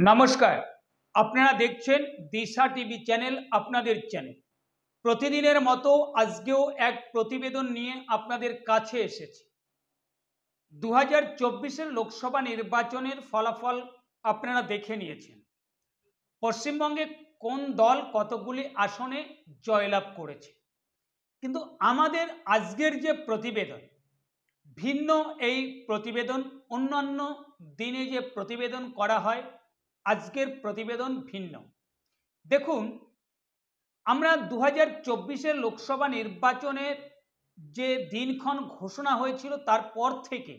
নমস্কার, আপনারা দেখছেন দিশা টিভি চ্যানেল, আপনাদের চ্যানেল। প্রতিদিনের মতো আজকেও এক প্রতিবেদন নিয়ে আপনাদের কাছে এসেছি। 2024-এর লোকসভা নির্বাচনের ফলাফল আপনারা দেখে নিয়েছেন। পশ্চিমবঙ্গে কোন দল কতগুলি আসনে জয়লাভ করেছে, কিন্তু আমাদের আজকের যে প্রতিবেদন ভিন্ন। এই প্রতিবেদন অন্যান্য দিনে যে প্রতিবেদন করা হয়, আজকের প্রতিবেদন ভিন্ন। দেখুন, আমরা 2024-এর লোকসভা নির্বাচনের যে দিনক্ষণ ঘোষণা হয়েছিল তারপর থেকে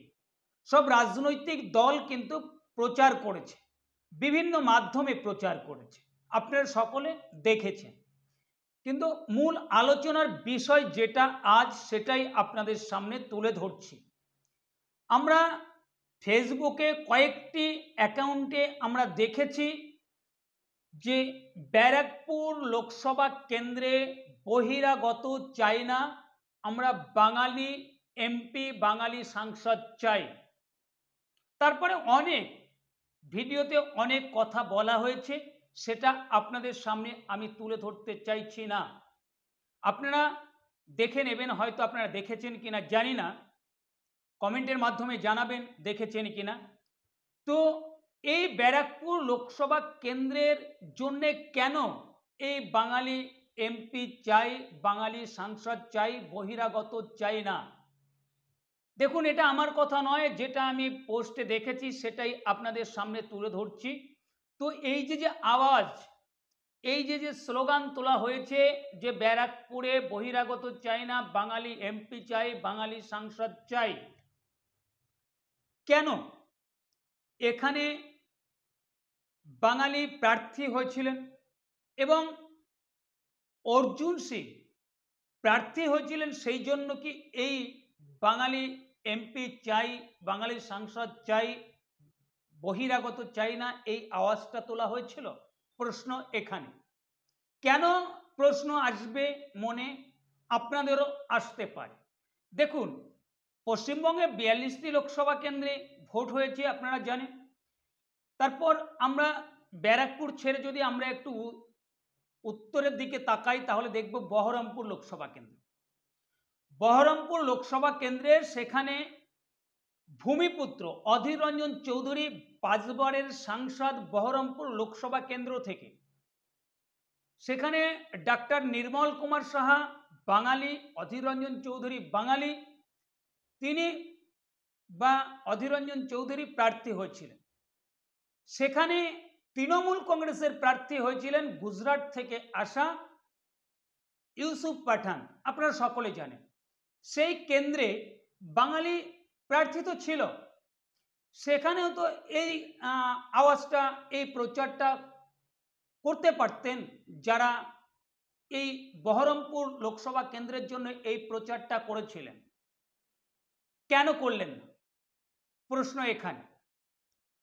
সব রাজনৈতিক দল কিন্তু প্রচার করেছে, বিভিন্ন মাধ্যমে প্রচার করেছে, আপনারা সকলে দেখেছেন। কিন্তু মূল আলোচনার বিষয় যেটা আজ, সেটাই আপনাদের সামনে তুলে ধরছি। আমরা ফেসবুকে কয়েকটি অ্যাকাউন্টে আমরা দেখেছি যে ব্যারাকপুর লোকসভা কেন্দ্রে বহিরাগত চাই না, আমরা বাঙালি এমপি, বাঙালি সাংসদ চাই। তারপরে অনেক ভিডিওতে অনেক কথা বলা হয়েছে, সেটা আপনাদের সামনে আমি তুলে ধরতে চাইছি না। আপনারা দেখে নেবেন, হয়তো আপনারা দেখেছেন কিনা জানি না, কমেন্টের মাধ্যমে জানাবেন দেখেছেন কিনা। তো এই ব্যারাকপুর লোকসভা কেন্দ্রের জন্য কেন এই বাঙালি এমপি চাই, বাঙালি সাংসদ চাই, বহিরাগত চাই না? দেখুন, এটা আমার কথা নয়, যেটা আমি পোস্টে দেখেছি সেটাই আপনাদের সামনে তুলে ধরছি। তো এই যে আওয়াজ, এই যে স্লোগান তোলা হয়েছে যে ব্যারাকপুরে বহিরাগত চাই না, বাঙালি এমপি চাই, বাঙালি সাংসদ চাই, কেন? এখানে বাঙালি প্রার্থী হয়েছিলেন এবং অর্জুন সিং প্রার্থী হয়েছিলেন, সেই জন্য কি এই বাঙালি এমপি চাই, বাঙালি সাংসদ চাই, বহিরাগত চাই না, এই আওয়াজটা তোলা হয়েছিল? প্রশ্ন এখানে। কেন প্রশ্ন আসবে মনে, আপনাদেরও আসতে পারে। দেখুন, পশ্চিমবঙ্গে 42টি লোকসভা কেন্দ্রে ভোট হয়েছে, আপনারা জানেন। তারপর আমরা ব্যারাকপুর ছেড়ে যদি আমরা একটু উত্তরের দিকে তাকাই, তাহলে দেখব বহরমপুর লোকসভা কেন্দ্র। বহরমপুর লোকসভা কেন্দ্রের সেখানে ভূমিপুত্র অধীর রঞ্জন চৌধুরী 5 বারের সাংসদ বহরমপুর লোকসভা কেন্দ্র থেকে। সেখানে ডাক্তার নির্মল কুমার সাহা বাঙালি, অধীর রঞ্জন চৌধুরী বাঙালি, তিনি বা অধীর রঞ্জন চৌধুরী প্রার্থী হয়েছিলেন। সেখানে তৃণমূল কংগ্রেসের প্রার্থী হয়েছিলেন গুজরাট থেকে আসা ইউসুফ পাঠান, আপনারা সকলে জানেন। সেই কেন্দ্রে বাঙালি প্রার্থী তো ছিল, সেখানেও তো এই আওয়াজটা, এই প্রচারটা করতে পারতেন যারা এই বহরমপুর লোকসভা কেন্দ্রের জন্য এই প্রচারটা করেছিলেন। কেন করলেন না? প্রশ্ন এখানে।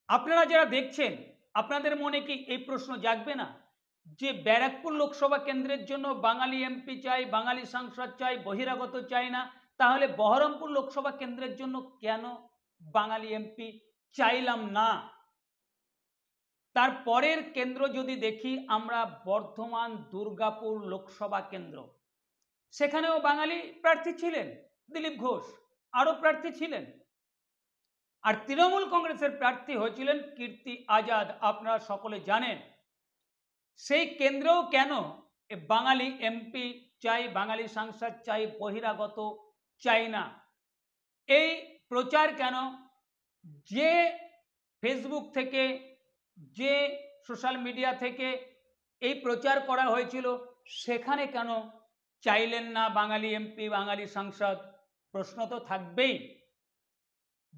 আপনারা যারা দেখছেন, আপনাদের মনে কি এই প্রশ্ন জাগবে না যে ব্যারাকপুর লোকসভা কেন্দ্রের জন্য বাঙালি এমপি চাই, বাঙালি সাংসদ চাই, বহিরাগত চাই না, তাহলে বহরমপুর লোকসভা কেন্দ্রের জন্য কেন বাঙালি এমপি চাইলাম না? তারপরের কেন্দ্র যদি দেখি আমরা, বর্ধমান দুর্গাপুর লোকসভা কেন্দ্র, সেখানেও বাঙালি প্রার্থী ছিলেন দিলীপ ঘোষ, আরও প্রার্থী ছিলেন। আর তৃণমূল কংগ্রেসের প্রার্থী হয়েছিলেন কীর্তি আজাদ, আপনারা সকলে জানেন। সেই কেন্দ্রেও কেন বাঙালি এমপি চাই, বাঙালি সাংসদ চাই, বহিরাগত চাই না, এই প্রচার কেন? যে ফেসবুক থেকে, যে সোশ্যাল মিডিয়া থেকে এই প্রচার করা হয়েছিল, সেখানে কেন চাইলেন না বাঙালি এমপি, বাঙালি সাংসদ? প্রশ্ন তো থাকবেই।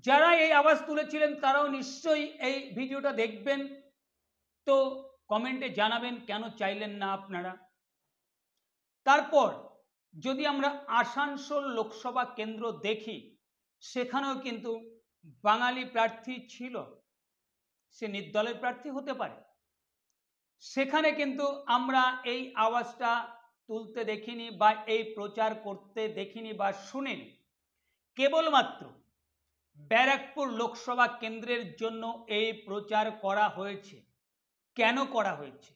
যারা এই আওয়াজ তুলেছিলেন তারাও নিশ্চয়ই এই ভিডিওটা দেখবেন, তো কমেন্টে জানাবেন কেন চাইলেন না আপনারা। তারপর যদি আমরা আসানসোল লোকসভা কেন্দ্র দেখি, সেখানেও কিন্তু বাঙালি প্রার্থী ছিল, সে নির্দলের প্রার্থী হতে পারে। সেখানে কিন্তু আমরা এই আওয়াজটা তুলতে দেখিনি বা এই প্রচার করতে দেখিনি বা শুনিনি। কেবলমাত্র ব্যারাকপুর লোকসভা কেন্দ্রের জন্য এই প্রচার করা হয়েছে। কেন করা হয়েছে,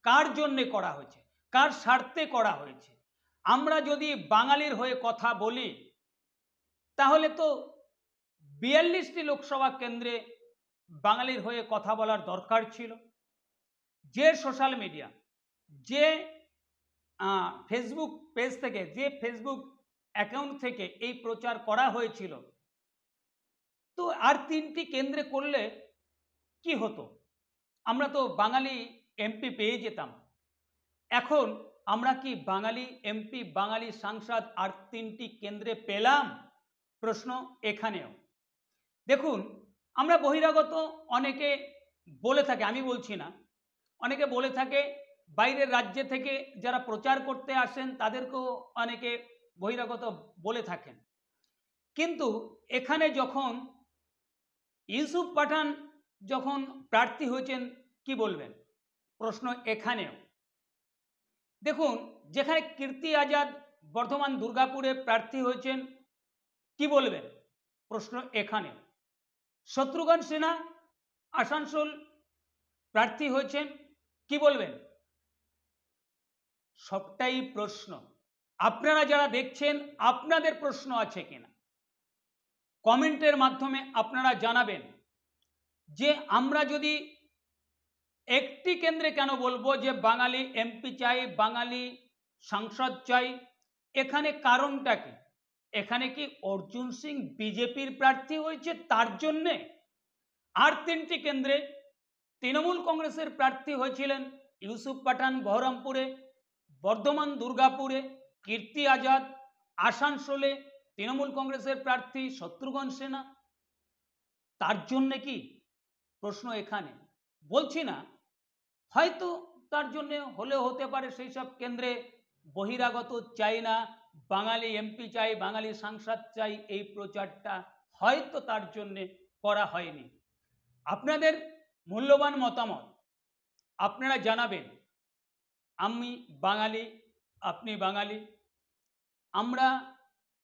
কার জন্যে করা হয়েছে, কার স্বার্থে করা হয়েছে। আমরা যদি বাঙালির হয়ে কথা বলি তাহলে তো 42টি লোকসভা কেন্দ্রে বাঙালির হয়ে কথা বলার দরকার ছিল। যে সোশ্যাল মিডিয়া, যে ফেসবুক পেজ থেকে, যে ফেসবুক অ্যাকাউন্ট থেকে এই প্রচার করা হয়েছিল, তো আর 3টি কেন্দ্রে করলে কি হতো? আমরা তো বাঙালি এমপি পেয়ে যেতাম। এখন আমরা কি বাঙালি এমপি, বাঙালি সাংসদ আর 3টি কেন্দ্রে পেলাম? প্রশ্ন এখানেও। দেখুন, আমরা বহিরাগত অনেকে বলে থাকে, আমি বলছি না, অনেকে বলে থাকে, বাইরের রাজ্যে থেকে যারা প্রচার করতে আসেন তাদেরকেও অনেকে বহিরাগত বলে থাকেন। কিন্তু এখানে যখন ইউসুফ পাঠান যখন প্রার্থী হয়েছেন, কি বলবেন? প্রশ্ন এখানেও। দেখুন, যেখানে কীর্তি আজাদ বর্ধমান দুর্গাপুরে প্রার্থী হয়েছেন, কি বলবেন? প্রশ্ন এখানেও। শত্রুঘ্ন সিনহা আসানসোল প্রার্থী হয়েছেন, কি বলবেন? সবটাই প্রশ্ন। আপনারা যারা দেখছেন, আপনাদের প্রশ্ন আছে কিনা কমেন্টের মাধ্যমে আপনারা জানাবেন। যে আমরা যদি একটি কেন্দ্রে কেন বলবো যে বাঙালি এমপি চাই, বাঙালি সাংসদ চাই, এখানে কারণটা কি? এখানে কি অর্জুন সিং বিজেপির প্রার্থী হয়েছে তার জন্যে? আর 3টি কেন্দ্রে তৃণমূল কংগ্রেসের প্রার্থী হয়েছিলেন ইউসুফ পাঠান বহরমপুরে, বর্ধমান দুর্গাপুরে কীর্তি আজাদ, আসানসোলে তৃণমূল কংগ্রেসের প্রার্থী শত্রুঘ্ন সিনহা, তার জন্যে কি? প্রশ্ন এখানে। বলছি না, হয়তো তার জন্যে হলেও হতে পারে সেই সব কেন্দ্রে বহিরাগত চাই না, বাঙালি এমপি চাই, বাঙালি সাংসদ চাই, এই প্রচারটা হয়তো তার জন্যে করা হয়নি। আপনাদের মূল্যবান মতামত আপনারা জানাবেন। আমি বাঙালি, আপনি বাঙালি, আমরা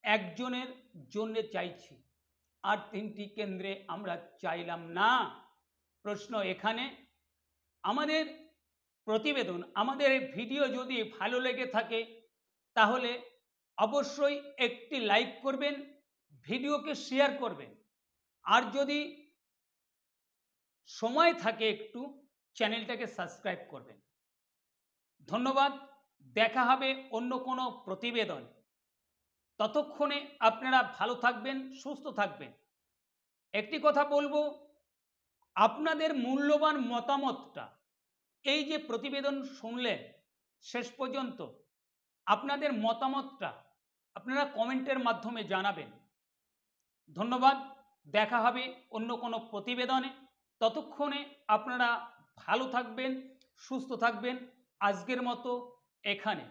একজনের জন্যে চাইছি, আর 3টি কেন্দ্রে আমরা চাইলাম না। প্রশ্ন এখানে। আমাদের প্রতিবেদন, আমাদের ভিডিও যদি ভালো লেগে থাকে তাহলে অবশ্যই একটি লাইক করবেন, ভিডিওকে শেয়ার করবেন, আর যদি সময় থাকে একটু চ্যানেলটাকে সাবস্ক্রাইব করবেন। ধন্যবাদ। দেখা হবে অন্য কোনো প্রতিবেদন। ততক্ষণে আপনারা ভালো থাকবেন, সুস্থ থাকবেন। একটি কথা বলবো, আপনাদের মূল্যবান মতামতটা, এই যে প্রতিবেদন শুনলেন শেষ পর্যন্ত, আপনাদের মতামতটা আপনারা কমেন্টের মাধ্যমে জানাবেন। ধন্যবাদ। দেখা হবে অন্য কোনো প্রতিবেদনে। ততক্ষণে আপনারা ভালো থাকবেন, সুস্থ থাকবেন। আজকের মতো এখানে।